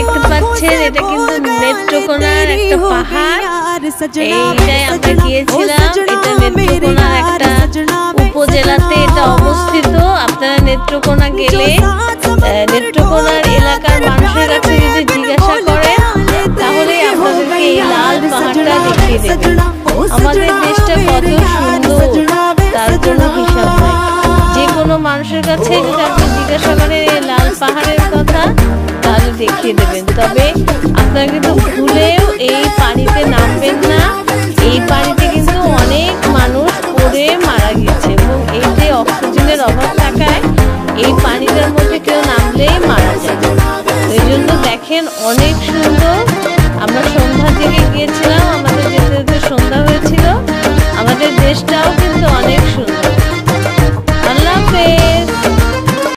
দেখতে পাচ্ছেন এটা কিন্তু নেত্রকোনার একটা পাহাড়। এইটাই আমরা গিয়েছিলাম। এটা নেত্রকোনার একটা উপজেলাতে এটা অবস্থিত। আপনারা নেত্রকোনা গেলে নেত্রকোনার এলাকার মানুষের কাছে যদি জিজ্ঞাসা করেন তাহলে আপনাদেরকে এই লাল পাহাড়টা দেখিয়ে দেবে। আমাদের দেশটা কত সুন্দর তার কোনো হিসাব নাই। যে কোনো মানুষের কাছে যদি আপনি জিজ্ঞাসা করেন এই লাল পাহাড়ের কথা তাহলে দেখিয়ে দেবেন। তবে আপনারা কিন্তু ভুলেও এই পানিতে নামবেন না। এই পানিতে কিন্তু অনেক মানুষ পড়ে মারা গেছে এবং এতে অক্সিজেনের অভাব থাকায় এই পানিটার মধ্যে কেউ নামলেই মারা যায়। এই জন্য দেখেন অনেক সুন্দর। আমরা সন্ধ্যার দিকে গিয়েছিলাম, আমাদের যেতে যেতে সন্ধ্যা হয়েছিল। আমাদের দেশটাও কিন্তু